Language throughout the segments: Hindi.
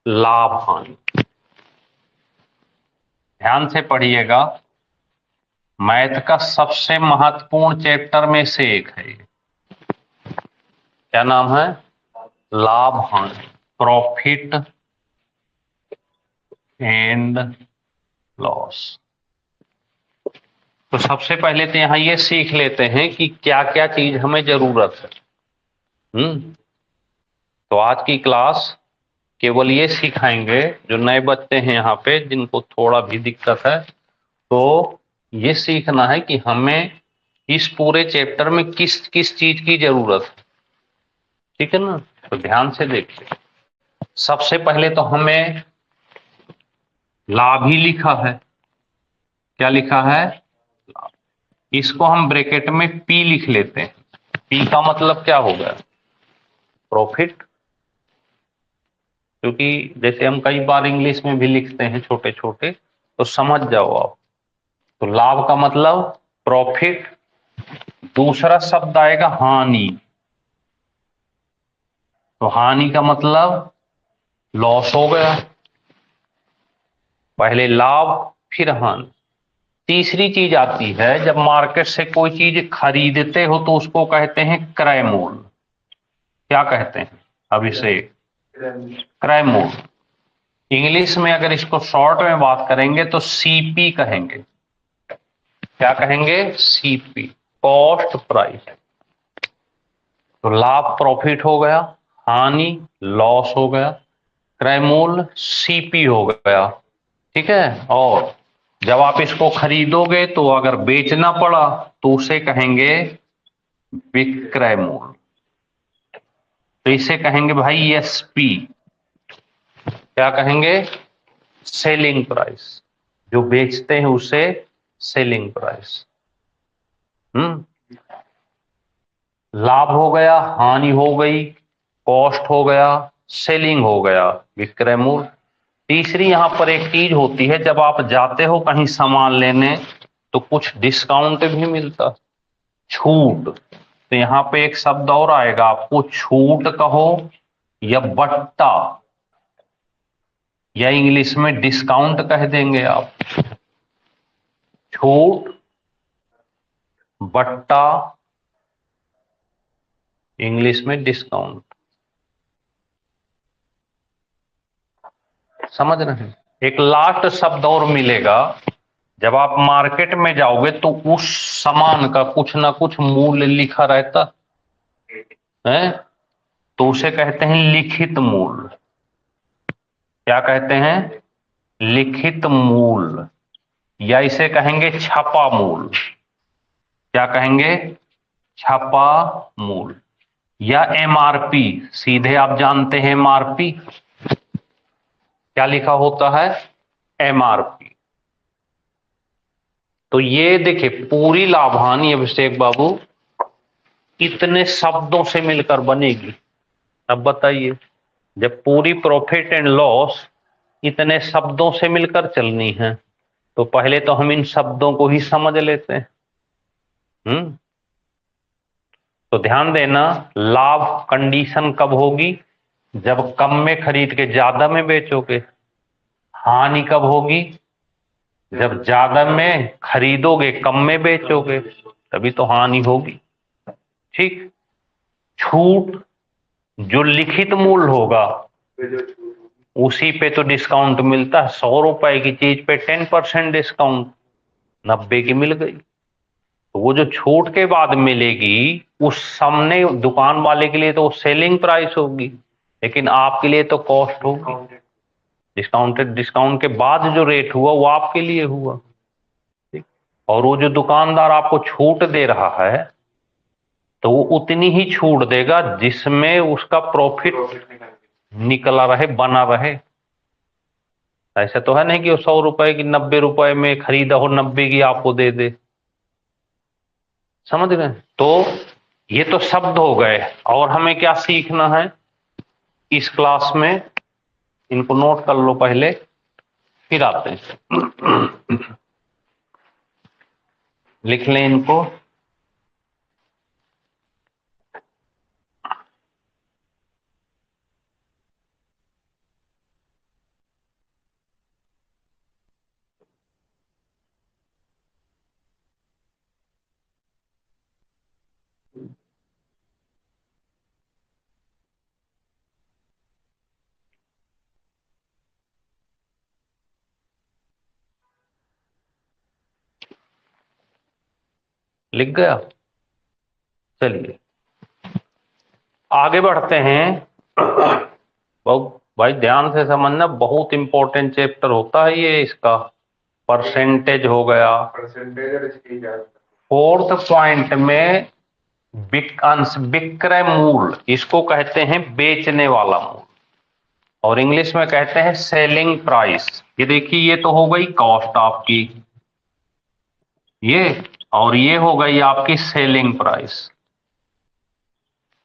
लाभ हानि। ध्यान से पढ़िएगा, मैथ का सबसे महत्वपूर्ण चैप्टर में से एक है ये। क्या नाम है? लाभ हानि, प्रॉफिट एंड लॉस। तो सबसे पहले तो यहां ये सीख लेते हैं कि क्या क्या चीज हमें जरूरत है। तो आज की क्लास केवल ये सिखाएंगे, जो नए बच्चे हैं यहाँ पे जिनको थोड़ा भी दिक्कत है, तो ये सीखना है कि हमें इस पूरे चैप्टर में किस किस चीज की जरूरत है। ठीक है ना? तो ध्यान से देखिए, सबसे पहले तो हमें लाभ ही लिखा है। क्या लिखा है? लाभ। इसको हम ब्रैकेट में पी लिख लेते हैं। पी का मतलब क्या होगा? प्रॉफिट। क्योंकि जैसे हम कई बार इंग्लिश में भी लिखते हैं छोटे छोटे, तो समझ जाओ आप। तो लाभ का मतलब प्रॉफिट। दूसरा शब्द आएगा हानि। तो हानि का मतलब लॉस हो गया। पहले लाभ फिर हानि। तीसरी चीज आती है, जब मार्केट से कोई चीज खरीदते हो तो उसको कहते हैं क्रय मूल्य। क्या कहते हैं अभिषेक? क्रय मूल्य। इंग्लिश में अगर इसको शॉर्ट में बात करेंगे तो सीपी कहेंगे। क्या कहेंगे? CP, cost price. तो लाभ प्रॉफिट हो गया, हानि लॉस हो गया, क्रय मूल्य सीपी हो गया। ठीक है? और जब आप इसको खरीदोगे तो अगर बेचना पड़ा तो उसे कहेंगे विक्रय मूल्य। तो इसे कहेंगे भाई एसपी। क्या कहेंगे? Selling price. जो बेचते हैं उसे सेलिंग प्राइस। लाभ हो गया, हानि हो गई, कॉस्ट हो गया, सेलिंग हो गया, विक्रय मूल्य। तीसरी यहां पर एक चीज होती है, जब आप जाते हो कहीं सामान लेने तो कुछ डिस्काउंट भी मिलता, छूट। तो यहां पे एक शब्द और आएगा, आपको छूट कहो या बट्टा, या इंग्लिश में डिस्काउंट कह देंगे आप। छूट, बट्टा, इंग्लिश में डिस्काउंट। समझ रहे हैं? एक लास्ट शब्द और मिलेगा, जब आप मार्केट में जाओगे तो उस सामान का कुछ ना कुछ मूल्य लिखा रहता है, तो उसे कहते हैं लिखित मूल्य। क्या कहते हैं? लिखित मूल्य, या इसे कहेंगे छपा मूल्य। क्या कहेंगे? छपा मूल्य, या एमआरपी। सीधे आप जानते हैं एमआरपी क्या लिखा होता है? एमआरपी। तो ये देखिए, पूरी लाभ हानि अभिषेक बाबू कितने शब्दों से मिलकर बनेगी? अब बताइए, जब पूरी प्रॉफिट एंड लॉस इतने शब्दों से मिलकर चलनी है, तो पहले तो हम इन शब्दों को ही समझ लेते हैं। तो ध्यान देना, लाभ कंडीशन कब होगी? जब कम में खरीद के ज्यादा में बेचोगे। हानि कब होगी? जब ज्यादा में खरीदोगे कम में बेचोगे, तभी तो हानि होगी। ठीक। छूट, जो लिखित मूल्य होगा उसी पे तो डिस्काउंट मिलता है। 100 रुपए की चीज पे 10% डिस्काउंट, 90 की मिल गई। तो वो जो छूट के बाद मिलेगी, उस सामने दुकान वाले के लिए तो सेलिंग प्राइस होगी, लेकिन आपके लिए तो कॉस्ट होगी। डिस्काउंट के बाद जो रेट हुआ वो आपके लिए हुआ। ठीक। और वो जो दुकानदार आपको छूट दे रहा है, तो वो उतनी ही छूट देगा जिसमें उसका प्रॉफिट निकला रहे, बना रहे। ऐसा तो है नहीं कि वो 100 रुपए की 90 रुपए में खरीदा हो, 90 की आपको दे दे। समझ गए? तो ये तो शब्द हो गए, और हमें क्या सीखना है इस क्लास में? इनको नोट कर लो पहले, फिर आते हैं। लिख लें इनको। लिख गया। चलिए आगे बढ़ते हैं। बहुत भाई ध्यान से समझना, बहुत इंपॉर्टेंट चैप्टर होता है ये। इसका परसेंटेज हो गया। फोर्थ पॉइंट में विक्रय मूल्य, इसको कहते हैं बेचने वाला मूल्य, और इंग्लिश में कहते हैं सेलिंग प्राइस। ये देखिए, ये तो हो गई कॉस्ट आपकी, ये, और ये हो गई आपकी सेलिंग प्राइस।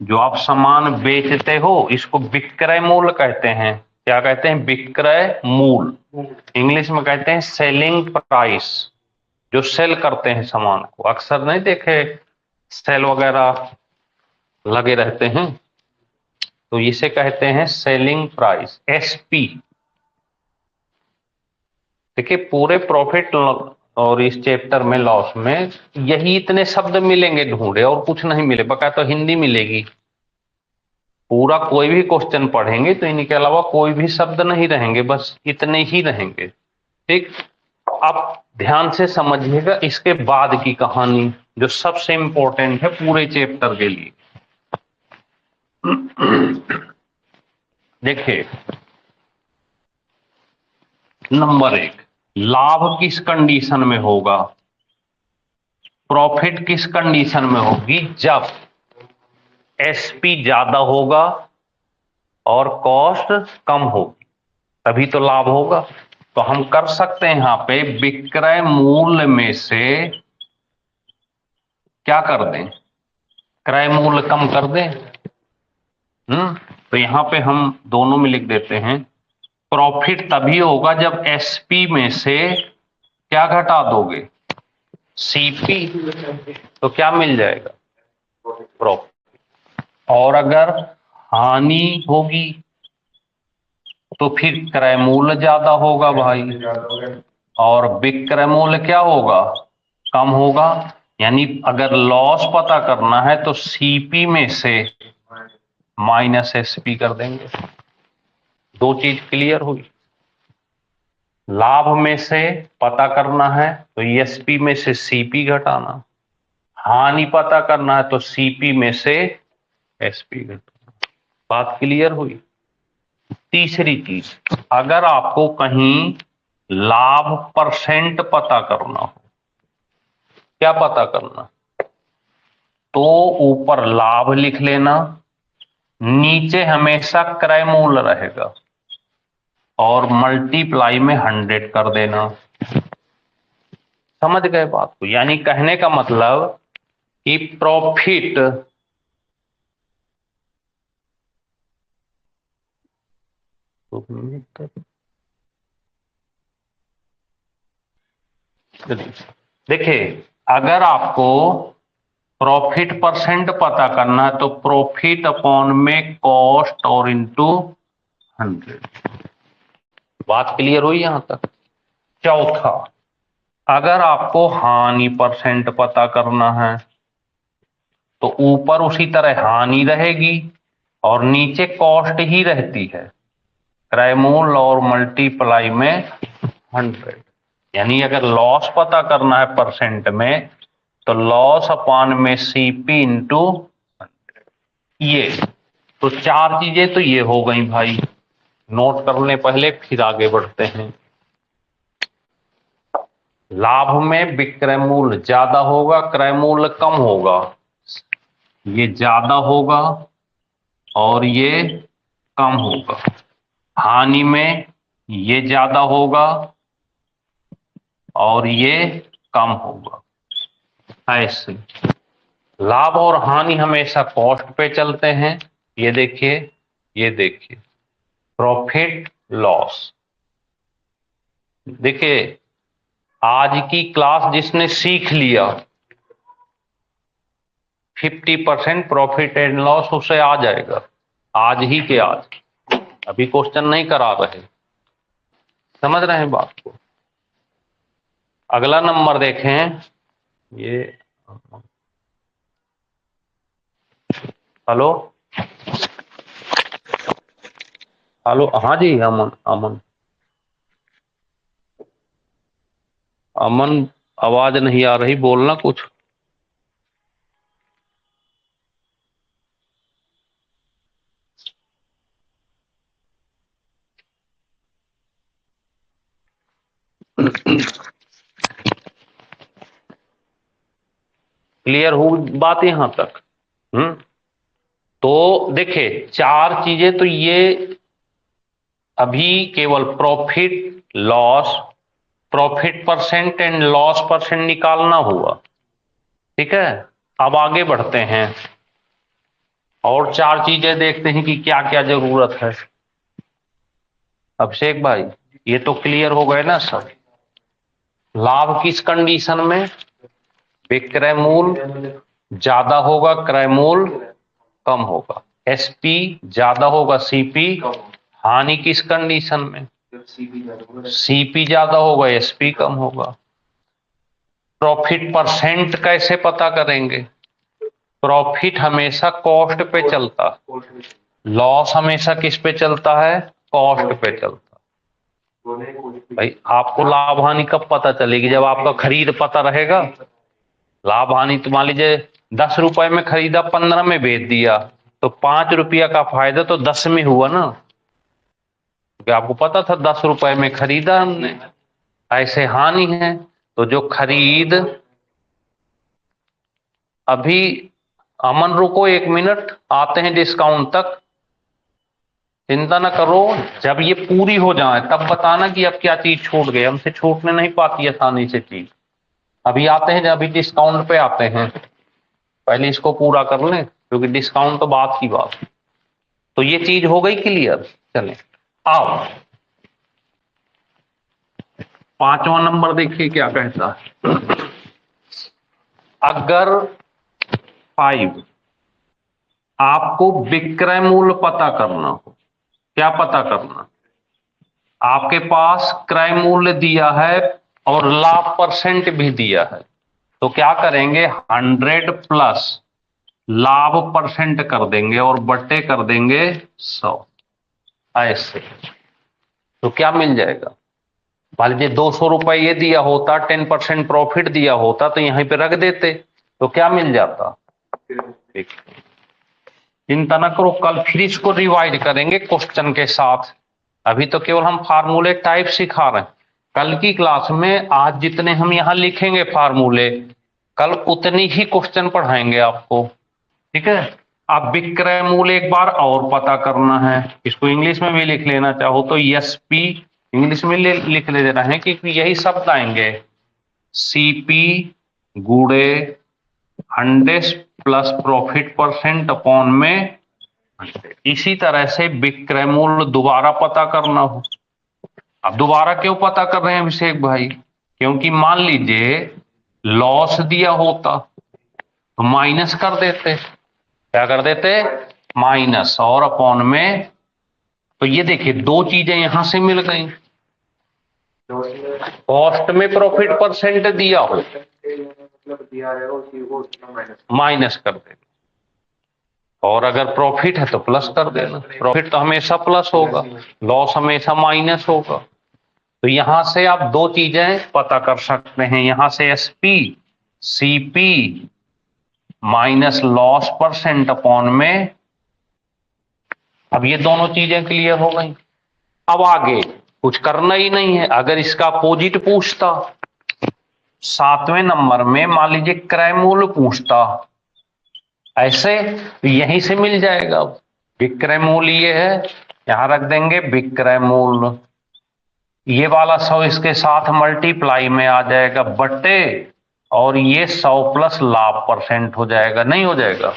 जो आप सामान बेचते हो इसको विक्रय मूल्य कहते हैं। क्या कहते हैं? विक्रय मूल्य। इंग्लिश में कहते हैं सेलिंग प्राइस। जो सेल करते हैं सामान को, अक्सर नहीं देखे सेल वगैरह लगे रहते हैं, तो इसे कहते हैं सेलिंग प्राइस, एसपी। देखिए पूरे प्रॉफिट और इस चैप्टर में लॉस में यही इतने शब्द मिलेंगे ढूंढे, और कुछ नहीं मिले। बकाया तो हिंदी मिलेगी। पूरा कोई भी क्वेश्चन पढ़ेंगे तो इनके अलावा कोई भी शब्द नहीं रहेंगे, बस इतने ही रहेंगे। ठीक, अब ध्यान से समझिएगा इसके बाद की कहानी, जो सबसे इंपॉर्टेंट है पूरे चैप्टर के लिए। देखिए, नंबर 1, लाभ किस कंडीशन में होगा, प्रॉफिट किस कंडीशन में होगी? जब एसपी ज्यादा होगा और कॉस्ट कम होगी, तभी तो लाभ होगा। तो हम कर सकते हैं यहां पे विक्रय मूल्य में से क्या कर दें, क्रय मूल्य कम कर दें। तो यहां पे हम दोनों में लिख देते हैं, प्रॉफिट तभी होगा जब एसपी में से क्या घटा दोगे, सीपी। तो क्या मिल जाएगा? प्रॉफिट। और अगर हानि होगी तो फिर क्रय मूल्य ज्यादा होगा भाई, और विक्रय मूल्य क्या होगा? कम होगा। यानी अगर लॉस पता करना है तो सीपी में से माइनस एसपी कर देंगे। दो चीज क्लियर हुई। लाभ में से पता करना है तो एसपी में से सीपी घटाना, हानि पता करना है तो सीपी में से एसपी घटाना। बात क्लियर हुई। तीसरी चीज, अगर आपको कहीं लाभ परसेंट पता करना हो, क्या पता करना, तो ऊपर लाभ लिख लेना, नीचे हमेशा क्रय मूल्य रहेगा, और मल्टीप्लाई में 100 कर देना। समझ गए बात को? यानी कहने का मतलब कि प्रॉफिट देखिए, अगर आपको प्रॉफिट परसेंट पता करना है तो प्रॉफिट अपॉन में कॉस्ट और इनटू 100। बात क्लियर हुई यहां तक? चौथा, अगर आपको हानि परसेंट पता करना है तो ऊपर उसी तरह हानि रहेगी और नीचे कॉस्ट ही रहती है, क्रय मूल्य और मल्टीप्लाई में 100। यानी अगर लॉस पता करना है परसेंट में तो लॉस अपॉन में सीपी इंटू 100। ये तो चार चीजें तो ये हो गई भाई, नोट कर लें पहले फिर आगे बढ़ते हैं। लाभ में विक्रय मूल्य ज्यादा होगा, क्रय मूल्य कम होगा। ये ज्यादा होगा और ये कम होगा। हानि में ये ज्यादा होगा और ये कम होगा। ऐसे लाभ और हानि हमेशा कॉस्ट पे चलते हैं। ये देखिए, ये देखिए, प्रॉफिट लॉस। देखिए, आज की क्लास जिसने सीख लिया 50% प्रॉफिट एंड लॉस, उसे आ जाएगा आज ही के आज। अभी क्वेश्चन नहीं करा रहे। समझ रहे हैं बात को? अगला नंबर देखें। ये हेलो, हेलो, हाँ जी, अमन, अमन, अमन, आवाज नहीं आ रही, बोलना कुछ। क्लियर हो बात यहां तक? तो देखिए चार चीजें तो ये अभी केवल profit loss, profit percent and loss percent निकालना हुआ। ठीक है, अब आगे बढ़ते हैं और चार चीजें देखते हैं कि क्या क्या जरूरत है। अभिषेक भाई ये तो क्लियर हो गए ना सब? लाभ किस कंडीशन में? विक्रय मूल्य ज्यादा होगा, क्रय मूल्य कम होगा। एसपी ज्यादा होगा, सीपी। हानि किस कंडीशन में? सीपी ज्यादा होगा, एसपी कम होगा। प्रॉफिट परसेंट कैसे पता करेंगे? प्रॉफिट हमेशा कॉस्ट पे चलता, लॉस हमेशा किस पे चलता है? कॉस्ट पे चलता। भाई आपको लाभ हानि कब पता चलेगी? जब आपका खरीद पता रहेगा। लाभ हानि तो मान लीजिए 10 रुपए में खरीदा, 15 में बेच दिया, तो 5 रुपया का फायदा तो 10 में हुआ ना, क्योंकि आपको पता था 10 रुपए में खरीदा हमने। ऐसे हानि है, तो जो खरीद, अभी अमन रुको 1 मिनट, आते हैं डिस्काउंट तक, चिंता ना करो। जब ये पूरी हो जाए तब बताना कि अब क्या चीज छूट गई, हमसे छूटने नहीं पाती आसानी से चीज। अभी आते हैं, अभी डिस्काउंट पे आते हैं, पहले इसको पूरा कर लें क्योंकि डिस्काउंट तो बात की बात। तो ये चीज हो गई क्लियर। चलें आओ, 5वां नंबर देखिए क्या कहता है। अगर 5 आपको विक्रय मूल्य पता करना हो, क्या पता करना? आपके पास क्रय मूल्य दिया है और लाभ परसेंट भी दिया है, तो क्या करेंगे? 100 प्लस लाभ परसेंट कर देंगे और बट्टे कर देंगे 100, ऐसे। तो क्या मिल जाएगा? मान लीजिए 200 रुपए ये दिया होता, 10% प्रॉफिट दिया होता, तो यहीं पे रख देते, तो क्या मिल जाता? चिंता ना करो, कल फिर इसको रिवाइड करेंगे क्वेश्चन के साथ। अभी तो केवल हम फार्मूले टाइप सिखा रहे हैं। कल की क्लास में आज जितने हम यहां लिखेंगे फार्मूले, कल उतनी ही क्वेश्चन पढ़ाएंगे आपको। ठीक है, अब विक्रय मूल्य एक बार और पता करना है, इसको इंग्लिश में भी लिख लेना चाहो तो एसपी इंग्लिश में लिख ले रहे हैं, क्योंकि यही शब्द आएंगे। सीपी गुड़े 100 प्लस प्रॉफिट परसेंट अपॉन में 100। इसी तरह से विक्रय मूल्य दोबारा पता करना हो। अब दोबारा क्यों पता कर रहे हैं अभिषेक भाई? क्योंकि मान लीजिए लॉस दिया होता तो माइनस कर देते। क्या कर देते? माइनस, और अपॉन में। तो ये देखिए दो चीजें यहां से मिल गई। कॉस्ट में प्रॉफिट परसेंट दिया हो, माइनस कर देना, और अगर प्रॉफिट है तो प्लस कर देना। प्रॉफिट तो हमेशा प्लस होगा, लॉस हमेशा माइनस होगा। तो यहां से आप दो चीजें पता कर सकते हैं, यहां से SP CP minus loss percent upon में। अब ये दोनों चीजें क्लियर हो गई। अब आगे कुछ करना ही नहीं है। अगर इसका अपोजिट पूछता, 7वें नंबर में मान लीजिए क्रय मूल्य पूछता, ऐसे तो यहीं से मिल जाएगा। विक्रय मूल्य ये है, यहां रख देंगे विक्रय मूल्य, ये वाला 100 इसके साथ मल्टीप्लाई में आ जाएगा बट्टे, और ये 100 प्लस लाभ परसेंट हो जाएगा। नहीं हो जाएगा?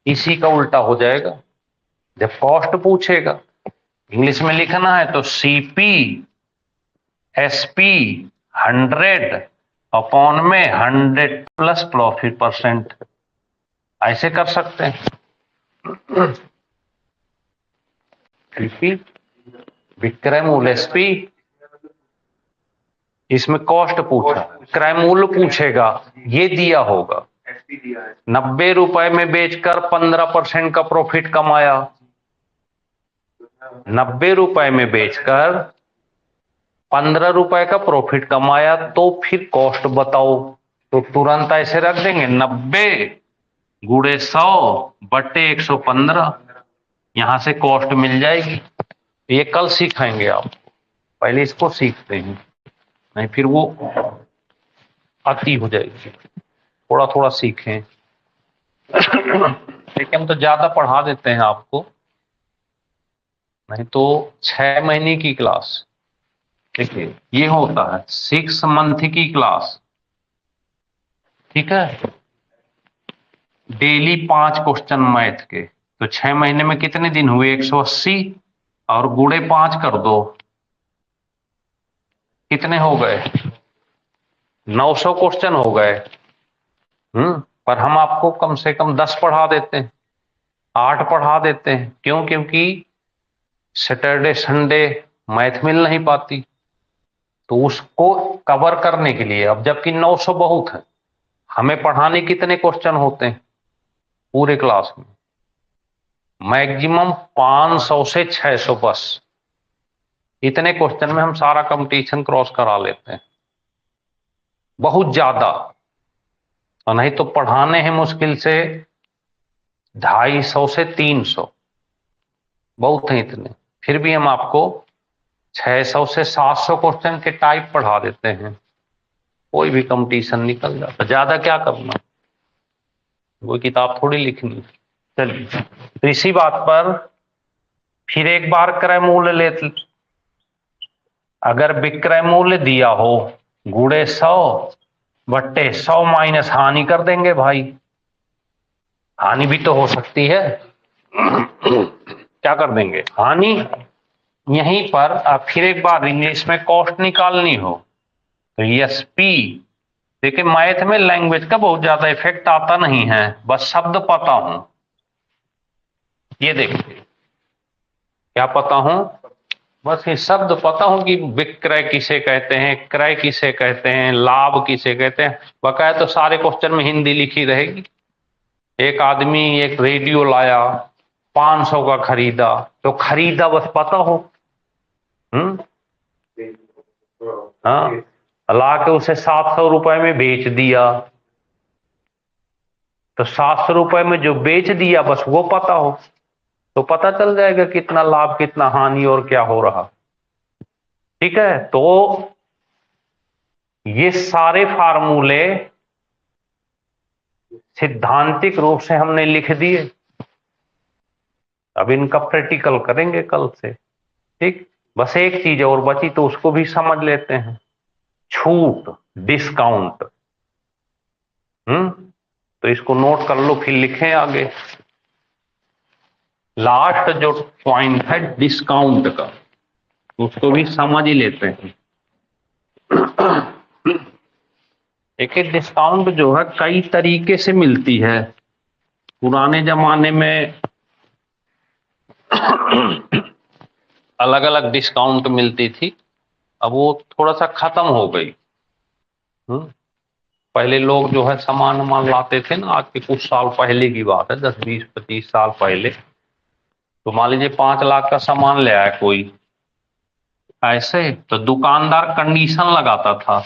इसी का उल्टा हो जाएगा। जब कॉस्ट पूछेगा इंग्लिश में लिखना है तो सीपी एसपी 100 अपॉन में 100 प्लस प्रॉफिट परसेंट, ऐसे कर सकते हैं। सीपी विक्रय मूल्य एसपी, इसमें कॉस्ट पूछा, क्रय मूल्य पूछेगा, ये दिया होगा 90 रुपए में बेचकर 15% का प्रॉफिट कमाया। 90 रुपए में बेचकर 15 रुपए का प्रॉफिट कमाया, तो फिर कॉस्ट बताओ। तो तुरंत ऐसे रख देंगे 90 गुड़े 100 बट्टे 115, यहां से कॉस्ट मिल जाएगी। ये कल सीखेंगे आप, पहले इसको सीखते हैं। नहीं फिर वो अति हो जाएगी। थोड़ा थोड़ा सीखें। देखिए हम तो ज्यादा पढ़ा देते हैं आपको, नहीं तो 6 महीने की क्लास, देखिए ये होता है 6 मंथ की क्लास, ठीक है, डेली 5 क्वेश्चन मैथ के, तो 6 महीने में कितने दिन हुए 180, और गुणे 5 कर दो, कितने हो गए 900 क्वेश्चन हो गए। पर हम आपको कम से कम 10 पढ़ा देते हैं, 8 पढ़ा देते हैं, क्यों? क्योंकि सैटरडे संडे मैथ मिल नहीं पाती, तो उसको कवर करने के लिए, अब जबकि 900 बहुत है, हमें पढ़ाने कितने क्वेश्चन होते हैं पूरे क्लास में? मैक्सिमम 500 से 600 बस, इतने क्वेश्चन में हम सारा कंपटीशन क्रॉस करा लेते हैं, बहुत ज्यादा। और नहीं तो पढ़ाने हैं मुश्किल से 250 से 300, बहुत है इतने, फिर भी हम आपको 600 से 700 क्वेश्चन के टाइप पढ़ा देते हैं, कोई भी कंपटीशन निकल जाता, ज्यादा क्या करना, वो किताब थोड़ी लिखनी। चलिए, तो इसी बात पर फिर एक बार क्रय मूल्य ले, अगर विक्रय मूल्य दिया हो गुणे 100 बट्टे 100 माइनस हानि कर देंगे भाई, हानि भी तो हो सकती है। क्या कर देंगे हानि, यहीं पर अब फिर एक बार इंग्लिश में कॉस्ट निकालनी हो तो यस पी, देखिए मैथ में लैंग्वेज का बहुत ज्यादा इफेक्ट आता नहीं है, बस शब्द पता हूं, ये देखिए क्या पता हूं, बस ये शब्द पता हूं कि विक्रय किसे कहते हैं, क्रय किसे कहते हैं, लाभ किसे कहते हैं, बकाया तो सारे क्वेश्चन में हिंदी लिखी रहेगी। एक आदमी एक रेडियो लाया 500 का खरीदा, तो खरीदा बस पता हो, हाँ, ला के उसे 700 रुपए में बेच दिया, तो 700 रुपए में जो बेच दिया बस वो पता हो, तो पता चल जाएगा कितना लाभ कितना हानि और क्या हो रहा, ठीक है। तो ये सारे फार्मूले सिद्धांतिक रूप से हमने लिख दिए, अब इनका प्रैक्टिकल करेंगे कल से, ठीक। बस एक चीज और बची तो उसको भी समझ लेते हैं, छूट, डिस्काउंट। तो इसको नोट कर लो, फिर लिखें आगे। लास्ट जो पॉइंट है डिस्काउंट का, उसको भी समझ ही लेते हैं। एक डिस्काउंट जो है कई तरीके से मिलती है, पुराने जमाने में अलग अलग डिस्काउंट मिलती थी, अब वो थोड़ा सा खत्म हो गई। पहले लोग जो है सामान वामान लाते थे ना, आज के कुछ साल पहले की बात है, 10 20 25 साल पहले, तो मान लीजिए 5 लाख का सामान ले आया कोई, ऐसे तो दुकानदार कंडीशन लगाता था।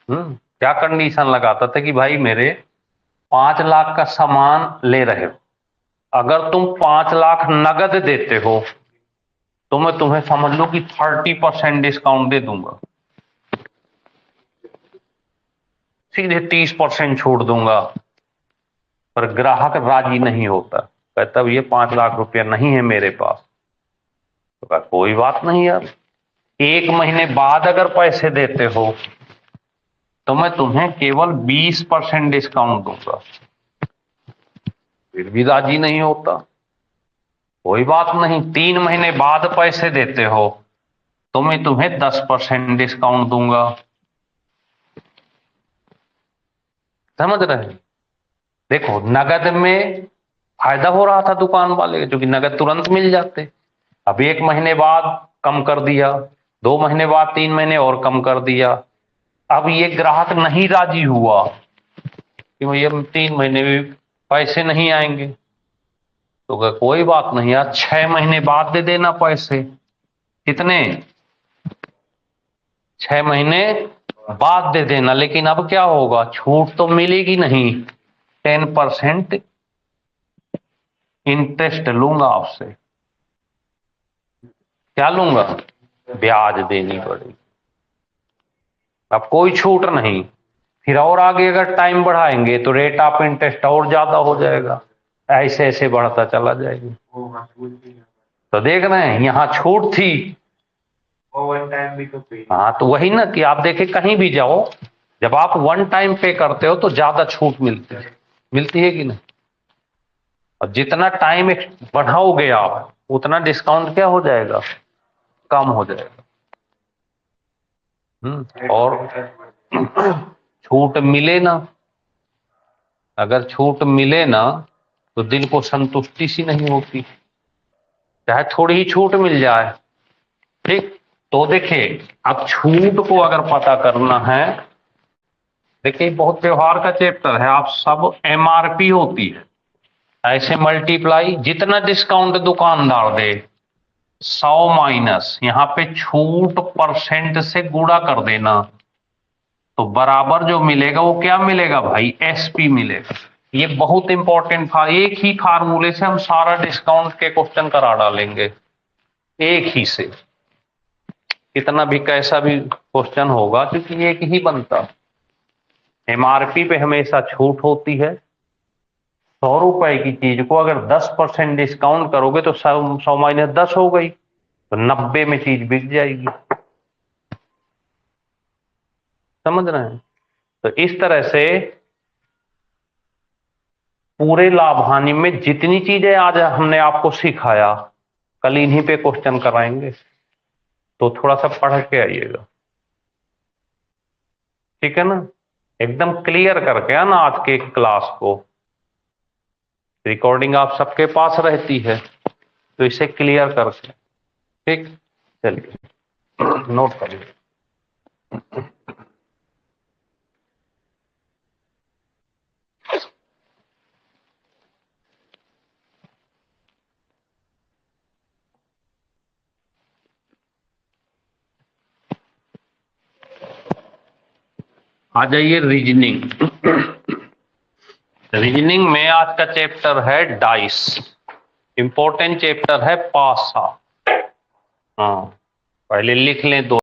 क्या कंडीशन लगाता था कि भाई मेरे 5 लाख का सामान ले रहे हो, अगर तुम 5 लाख नगद देते हो तो मैं तुम्हें समझ लो कि 30% डिस्काउंट दे दूंगा, सीधे 30% छोड़ दूंगा। पर ग्राहक राजी नहीं होता, कहता ये 5 लाख रुपया नहीं है मेरे पास, तो कहा कोई बात नहीं यार, 1 महीने बाद अगर पैसे देते हो तो मैं तुम्हें केवल 20% डिस्काउंट दूंगा, फिर भी राजी नहीं होता। कोई बात नहीं, 3 महीने बाद पैसे देते हो तो मैं तुम्हें 10% डिस्काउंट दूंगा, समझ रहे हैं? देखो नगद में फायदा हो रहा था दुकान वाले, क्योंकि नगद तुरंत मिल जाते। अब 1 महीने बाद कम कर दिया, 2 महीने बाद 3 महीने और कम कर दिया, अब ये ग्राहक नहीं राजी हुआ कि भैया 3 महीने में पैसे नहीं आएंगे, तो कहा कोई बात नहीं यार, 6 महीने बाद दे देना पैसे, कितने 6 महीने बाद दे देना, लेकिन अब क्या होगा, छूट तो मिलेगी नहीं, 10% इंटरेस्ट लूंगा आपसे, क्या लूंगा, ब्याज देनी पड़ेगी। अब कोई छूट नहीं। फिर और आगे अगर टाइम बढ़ाएंगे तो रेट ऑफ इंटरेस्ट और ज्यादा हो जाएगा, ऐसे ऐसे बढ़ता चला जाएगा। तो देख रहे हैं यहाँ छूट थी, वन टाइम भी तो पे। हाँ तो वही ना कि आप देखें कहीं भी जाओ, जब आप वन टाइम पे करते हो तो ज्यादा छूट मिलती है कि नहीं। और जितना टाइम बढ़ाओगे आप उतना डिस्काउंट क्या हो जाएगा, कम हो जाएगा। और छूट मिले ना, अगर छूट मिले ना तो दिल को संतुष्टि सी नहीं होती, चाहे थोड़ी ही छूट मिल जाए। ठीक, तो देखिए अब छूट को अगर पता करना है, देखिए बहुत व्यवहार का चैप्टर है, आप सब एमआरपी होती है, ऐसे मल्टीप्लाई जितना डिस्काउंट दुकानदार दे 100 माइनस यहाँ पे छूट परसेंट से गुणा कर देना, तो बराबर जो मिलेगा वो क्या मिलेगा भाई, एसपी मिलेगा। ये बहुत इंपॉर्टेंट था, एक ही फार्मूले से हम सारा डिस्काउंट के क्वेश्चन करा डालेंगे, एक ही से, कितना भी कैसा भी क्वेश्चन होगा क्योंकि एक ही बनता। एमआरपी पे हमेशा छूट होती है। 100 रुपए की चीज को अगर 10% डिस्काउंट करोगे तो 100 माइनस 10 हो गई, तो 90 में चीज बिक जाएगी। समझ रहे हैं। तो इस तरह से पूरे लाभ हानि में जितनी चीजें आज हमने आपको सिखाया, कल इन्हीं पे क्वेश्चन कराएंगे, तो थोड़ा सा पढ़ के आइएगा, ठीक है ना। एकदम क्लियर करके आना आज के क्लास को, रिकॉर्डिंग आप सबके पास रहती है तो इसे क्लियर करके, ठीक, चलिए नोट करिए। आ जाइए रीजनिंग। रीजनिंग में आज का चैप्टर है डाइस, इंपॉर्टेंट चैप्टर है पासा। हाँ पहले लिख लें दो